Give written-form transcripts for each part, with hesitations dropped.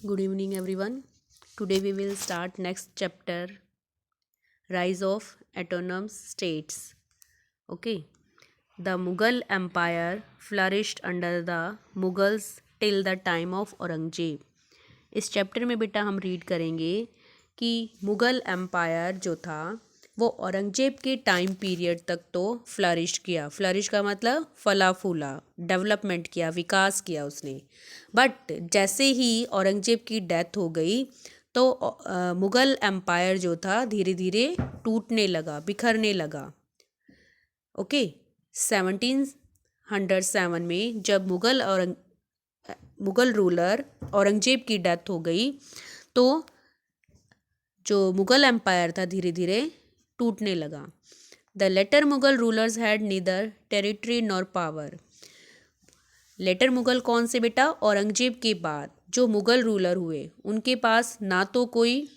Good evening, everyone. Today we will start next chapter, Rise of Autonomous States. Okay. The Mughal Empire flourished under the Mughals till the time of Aurangzeb. इस chapter में बेटा हम read करेंगे कि Mughal empire जो था वो औरंगजेब के टाइम पीरियड तक तो फ्लरिश किया। फ्लरिश का मतलब फला फूला, डेवलपमेंट किया, विकास किया उसने। बट जैसे ही औरंगजेब की डेथ हो गई तो मुग़ल एम्पायर जो था धीरे धीरे टूटने लगा, बिखरने लगा। ओके 1707 में जब मुग़ल रूलर औरंगजेब की डेथ हो गई तो जो मुग़ल एम्पायर था धीरे धीरे टूटने लगा। The later Mughal rulers had neither territory nor power. Later Mughal कौन से बेटा? औरंगजेब के बाद जो मुग़ल रूलर हुए उनके पास ना तो कोई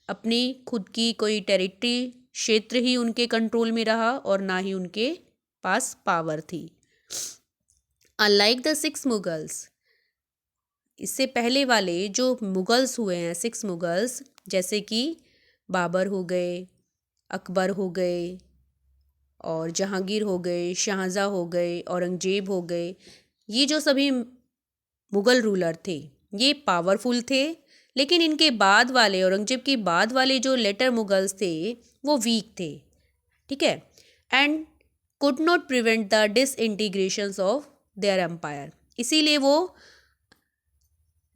अपनी खुद की कोई टेरिटरी क्षेत्र ही उनके कंट्रोल में रहा और ना ही उनके पास पावर थी। अनलाइक द सिक्स मुगल्स, इससे पहले वाले जो मुगल्स हुए हैं, सिक्स मुगल्स, जैसे कि बाबर हो गए, अकबर हो गए और जहांगीर हो गए, शाहजहाँ हो गए, औरंगजेब हो गए, ये जो सभी मुग़ल रूलर थे ये पावरफुल थे। लेकिन इनके बाद वाले, औरंगजेब के बाद वाले जो लेटर मुगल्स थे वो वीक थे। ठीक है, and could not prevent the disintegrations of their empire. इसीलिए वो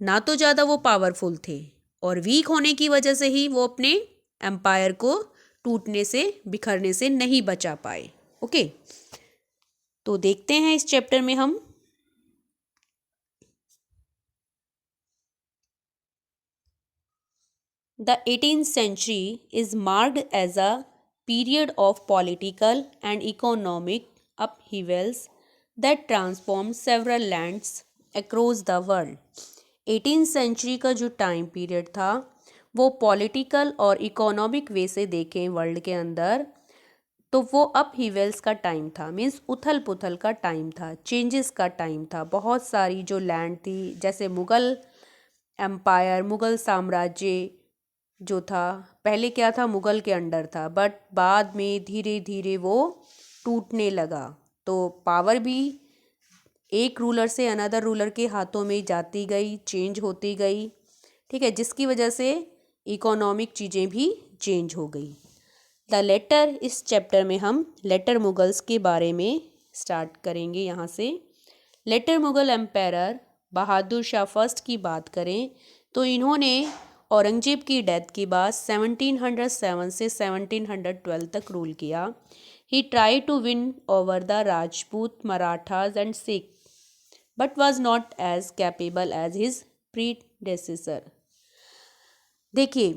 ना तो ज़्यादा वो पावरफुल थे और वीक होने की वजह से ही वो अपने एम्पायर को टूटने से, बिखरने से नहीं बचा पाए। ओके, तो देखते हैं इस चैप्टर में हम The 18th century is marked as a period of political and economic upheavals that transformed several lands across the world. 18th century का जो टाइम पीरियड था वो पॉलिटिकल और इकोनॉमिक वे से देखें वर्ल्ड के अंदर तो वो अपहीवेल्स का टाइम था, मीन्स उथल पुथल का टाइम था, चेंजेस का टाइम था। बहुत सारी जो लैंड थी, जैसे मुग़ल एम्पायर, मुग़ल साम्राज्य जो था पहले क्या था, मुग़ल के अंडर था, बट बाद में धीरे धीरे वो टूटने लगा। तो पावर भी एक रूलर से अनदर रूलर के हाथों में जाती गई, चेंज होती गई। ठीक है, जिसकी वजह से इकोनॉमिक चीज़ें भी चेंज हो गई। द लेटर, इस चैप्टर में हम लेटर मुगल्स के बारे में स्टार्ट करेंगे। यहाँ से letter Mughal empire Bahadur Shah first की बात करें तो इन्होंने औरंगजेब की डेथ के बाद 1707 से 1712 तक रूल किया। He tried to win over the Rajput, Marathas and Sikh but was not as capable as his predecessor. देखिए,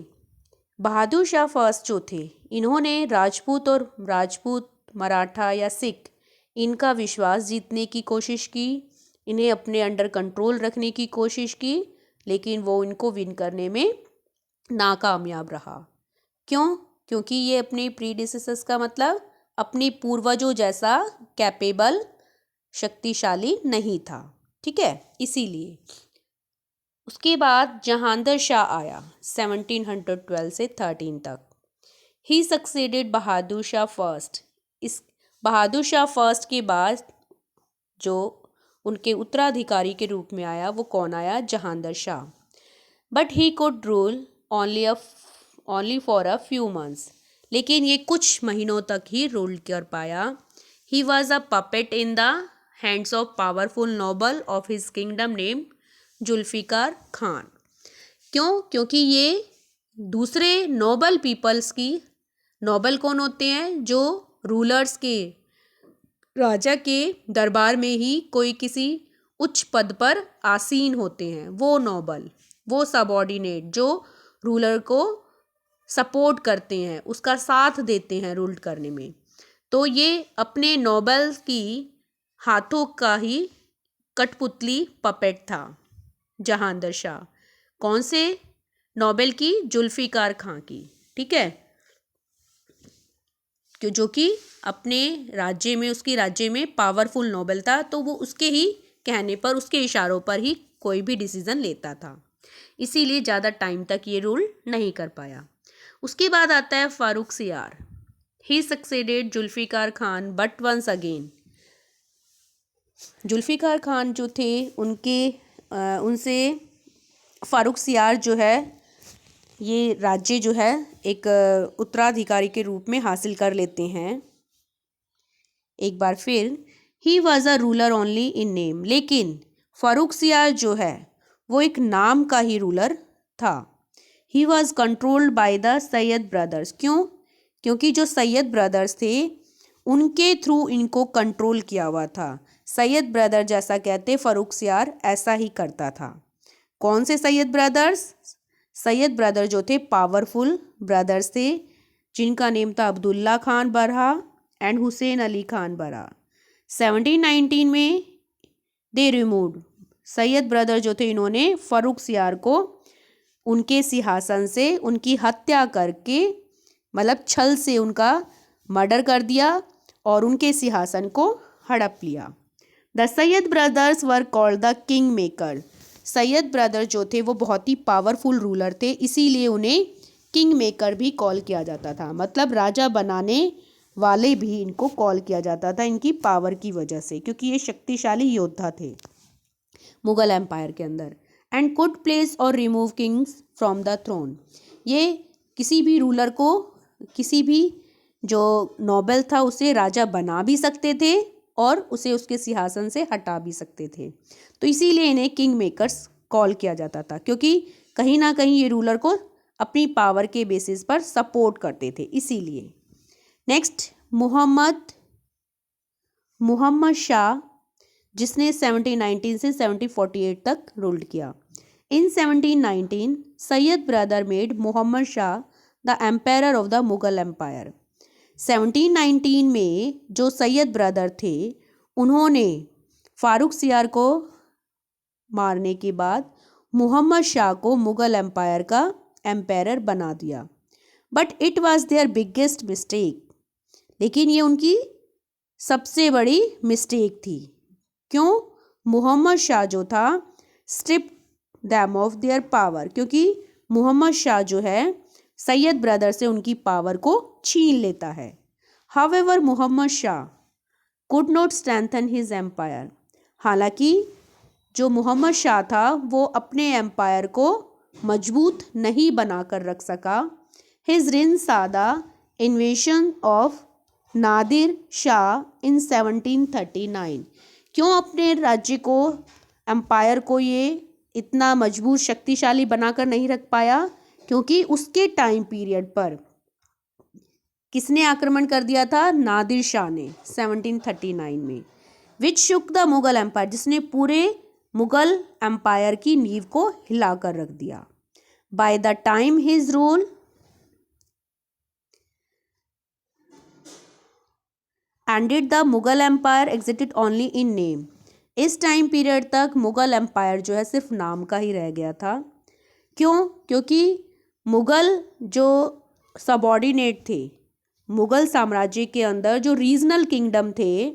बहादुर शाह फर्स्ट जो थे इन्होंने राजपूत, मराठा या सिख, इनका विश्वास जीतने की कोशिश की, इन्हें अपने अंडर कंट्रोल रखने की कोशिश की, लेकिन वो इनको विन करने में नाकामयाब रहा। क्यों? क्योंकि ये अपने प्रीडिसेसर्स का मतलब अपने पूर्वजों जैसा कैपेबल, शक्तिशाली नहीं था। ठीक है, इसीलिए उसके बाद जहांगीर शाह आया 1712 से 13 तक। ही सक्सेडेड बहादुर शाह फर्स्ट। इस बहादुर शाह फर्स्ट के बाद जो उनके उत्तराधिकारी के रूप में आया वो कौन आया? Jahangir Shah. But he could rule only for a few months. लेकिन ये कुछ महीनों तक ही रूल कर पाया। He was a puppet in the hands of powerful noble of his kingdom name Zulfiqar Khan. क्यों? क्योंकि ये दूसरे नोबल पीपल्स की, नोबल कौन होते हैं? जो रूलर्स के, राजा के दरबार में ही कोई किसी उच्च पद पर आसीन होते हैं, वो नोबल, वो सबऑर्डिनेट जो रूलर को सपोर्ट करते हैं, उसका साथ देते हैं रूल करने में। तो ये अपने नोबल की हाथों का ही कठपुतली पपेट था जहांगीर शाह। कौन से नोबल की? जुल्फ़िकार खां की। ठीक है, जो कि अपने राज्य में, उसकी राज्य में पावरफुल नोबल था, तो वो उसके ही कहने पर, उसके इशारों पर ही कोई भी डिसीजन लेता था। इसीलिए ज़्यादा टाइम तक ये रूल नहीं कर पाया। उसके बाद आता है Farrukh Siyar. He succeeded Zulfiqar Khan but once again. Zulfiqar Khan जो थे उनसे फारूक सियार जो है ये राज्य जो है एक उत्तराधिकारी के रूप में हासिल कर लेते हैं। एक बार फिर ही was a ruler only in name, लेकिन फारूक सियार जो है वो एक नाम का ही रूलर था। He was controlled by the Syed brothers. क्यों? क्योंकि जो सैयद ब्रदर्स थे उनके थ्रू इनको कंट्रोल किया हुआ था। सैयद ब्रदर जैसा कहते फारूक सियार ऐसा ही करता था। कौन से सैयद ब्रदर्स? सैयद ब्रदर जो थे पावरफुल ब्रदर्स थे जिनका नेम था अब्दुल्ला खान बरहा एंड हुसैन अली खान बरहा। 1719 में दे रिमूव्ड। सैयद ब्रदर जो थे इन्होंने फारूक सियार को उनके सिंहासन से उनकी हत्या करके मतलब छल से उनका मर्डर कर दिया और उनके सिंहासन को हड़प लिया। The Syed brothers were called the king maker. Syed brother जो थे वो बहुत ही पावरफुल रूलर थे, इसीलिए उन्हें किंग मेकर भी कॉल किया जाता था। मतलब राजा बनाने वाले भी इनको कॉल किया जाता था इनकी पावर की वजह से, क्योंकि ये शक्तिशाली योद्धा थे मुगल एम्पायर के अंदर। And could place or remove kings from the throne. ये किसी भी रूलर को, किसी भी जो नोबल था उसे राजा बना भी सकते थे और उसे उसके सिंहासन से हटा भी सकते थे। तो इसीलिए इन्हें किंग मेकर्स कॉल किया जाता था, क्योंकि कहीं ना कहीं ये रूलर को अपनी पावर के बेसिस पर सपोर्ट करते थे इसीलिए। नेक्स्ट मोहम्मद शाह, जिसने 1719 से 1748 तक रूल्ड किया। In 1719 Syed brother made Mohammad Shah the empire of the Mughal empire. 1719 में जो सैयद ब्रदर थे उन्होंने फारूक सियार को मारने के बाद मोहम्मद शाह को मुगल एम्पायर का एम्पायर बना दिया। But it was their biggest mistake. लेकिन ये उनकी सबसे बड़ी मिस्टेक थी। क्यों? मोहम्मद शाह जो था strip them of their power, क्योंकि मोहम्मद शाह जो है सैयद ब्रदर से उनकी पावर को छीन लेता है। However Mohammad Shah could not strengthen his empire. हालांकि जो मोहम्मद शाह था वो अपने एम्पायर को मजबूत नहीं बनाकर रख सका। हिज रिन सादा इन्वेशन ऑफ नादिर शाह इन 1739। क्यों अपने राज्य को, एम्पायर को ये इतना मजबूत शक्तिशाली बनाकर नहीं रख पाया? क्योंकि उसके टाइम पीरियड पर किसने आक्रमण कर दिया था? नादिर शाह ने 1739 में। विच शुक द मुगल एम्पायर, जिसने पूरे मुगल एम्पायर की नींव को हिलाकर रख दिया। By the time his rule ended the Mughal empire existed only in name. इस टाइम पीरियड तक मुगल एम्पायर जो है सिर्फ नाम का ही रह गया था। क्यों? क्योंकि मुगल जो सबऑर्डिनेट थे, मुगल साम्राज्य के अंदर जो रीजनल किंगडम थे,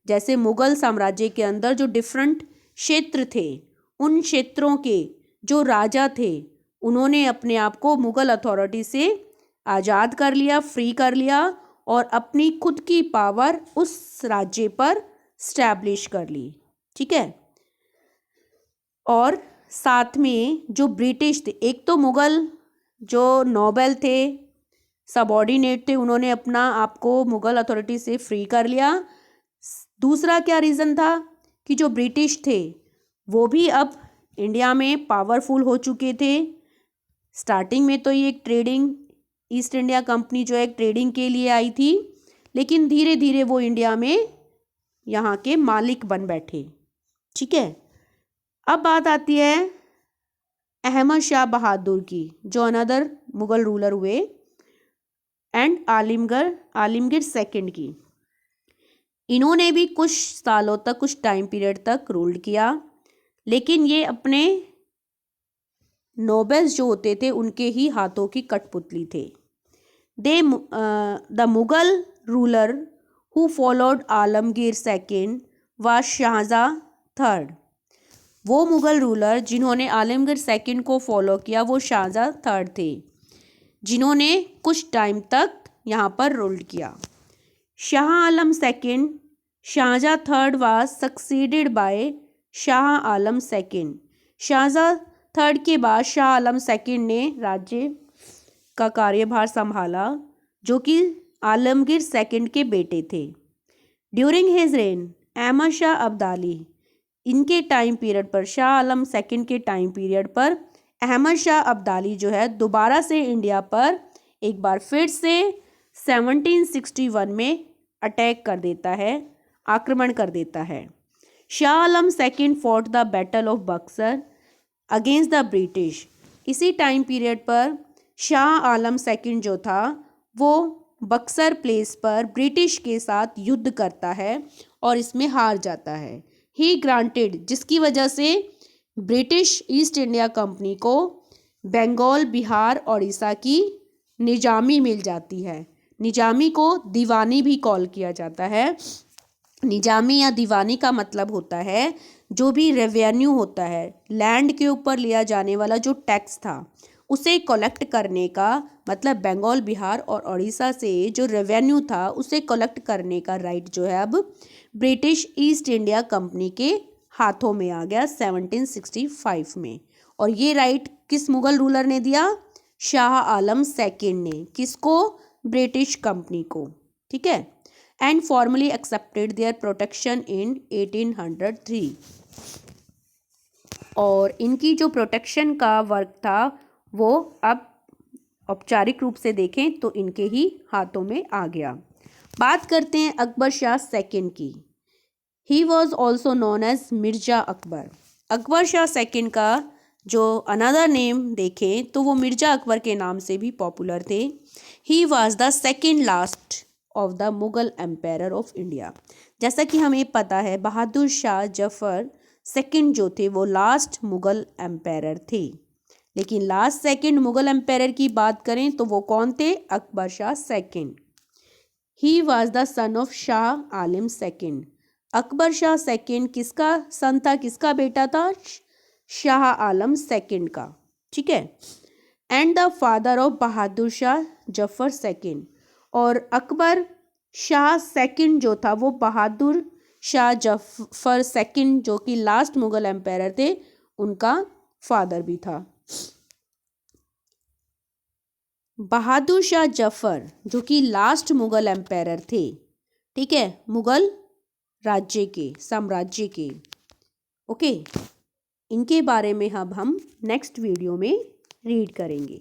जैसे मुगल साम्राज्य के अंदर जो डिफरेंट क्षेत्र थे, उन क्षेत्रों के जो राजा थे उन्होंने अपने आप को मुगल अथॉरिटी से आज़ाद कर लिया, फ्री कर लिया और अपनी खुद की पावर उस राज्य पर स्टैब्लिश कर ली। ठीक है। और साथ में जो ब्रिटिश थे, एक तो मुगल जो नोबल थे, सबऑर्डिनेट थे, उन्होंने अपना आपको मुगल अथॉरिटी से फ्री कर लिया। दूसरा क्या रीज़न था कि जो ब्रिटिश थे वो भी अब इंडिया में पावरफुल हो चुके थे। स्टार्टिंग में तो ये एक ट्रेडिंग, ईस्ट इंडिया कंपनी जो है ट्रेडिंग के लिए आई थी, लेकिन धीरे धीरे वो इंडिया में यहाँ के मालिक बन बैठे। ठीक है। अब बात आती है अहमद शाह बहादुर की, जो अनदर मुगल रूलर हुए, एंड आलमगीर सेकंड की। इन्होंने भी कुछ सालों तक, कुछ टाइम पीरियड तक रूल किया, लेकिन ये अपने नोबल्स जो होते थे उनके ही हाथों की कठपुतली थे। The Mughal ruler who followed Alamgir second व शाहजहाँ थर्ड। वो मुग़ल रूलर जिन्होंने आलमगीर सेकंड को फॉलो किया वो शाहजहाँ थर्ड थे, जिन्होंने कुछ टाइम तक यहाँ पर रूल किया। Shah Alam second, Shahjahan third was succeeded by Shah Alam second. Shahjahan third के बाद शाह आलम सेकंड ने राज्य का कार्यभार संभाला, जो कि आलमगीर सेकंड के बेटे थे। During his reign Ahmad Shah Abdali, इनके टाइम पीरियड पर, शाह आलम सेकंड के टाइम पीरियड पर अहमद शाह अब्दाली जो है दोबारा से इंडिया पर एक बार फिर से 1761 में अटैक कर देता है, आक्रमण कर देता है। Shah Alam second fought the battle of Buxar against the British. इसी टाइम पीरियड पर शाह आलम सेकंड जो था वो बक्सर प्लेस पर ब्रिटिश के साथ युद्ध करता है और इसमें हार जाता है। ही ग्रांटेड, जिसकी वजह से ब्रिटिश ईस्ट इंडिया कंपनी को बंगाल, बिहार, उड़ीसा की निजामी मिल जाती है। निजामी को दीवानी भी कॉल किया जाता है। निजामी या दीवानी का मतलब होता है जो भी रेवेन्यू होता है, लैंड के ऊपर लिया जाने वाला जो टैक्स था उसे कलेक्ट करने का, मतलब बंगाल, बिहार और उड़ीसा से जो रेवेन्यू था उसे कलेक्ट करने का राइट जो है अब ब्रिटिश ईस्ट इंडिया कंपनी के हाथों में आ गया 1765 में। और ये राइट किस मुगल रूलर ने दिया? शाह आलम सेकंड ने। किसको? ब्रिटिश कंपनी को। ठीक है। And formally accepted their protection in 1803। और इनकी जो प्रोटेक्शन का वर्क था वो अब औपचारिक रूप से देखें तो इनके ही हाथों में आ गया। बात करते हैं अकबर शाह सेकंड की। He was also known as Mirza Akbar. Akbar Shah second का जो अनदर नेम देखें तो वो मिर्जा अकबर के नाम से भी पॉपुलर थे। He was the second last of the Mughal empire of India. जैसा कि हमें पता है बहादुर शाह जफर सेकंड जो थे वो लास्ट मुगल एम्पायर थे, लेकिन लास्ट सेकंड मुगल एम्पायर की बात करें तो वो कौन थे? Akbar Shah second. He was the son of Shah Alam second. Akbar Shah second किसका सन था, किसका बेटा था? शाह आलम सेकंड का। ठीक है। And the father of Bahadur Shah Zafar second. और अकबर शाह सेकंड जो था वो बहादुर शाह जफर सेकंड जो कि लास्ट मुगल एम्पायर थे उनका फादर भी था। बहादुर शाह जफर जो कि लास्ट मुगल एम्पायर थे, ठीक है, मुगल राज्य के, साम्राज्य के। ओके, इनके बारे में अब हम नेक्स्ट वीडियो में रीड करेंगे।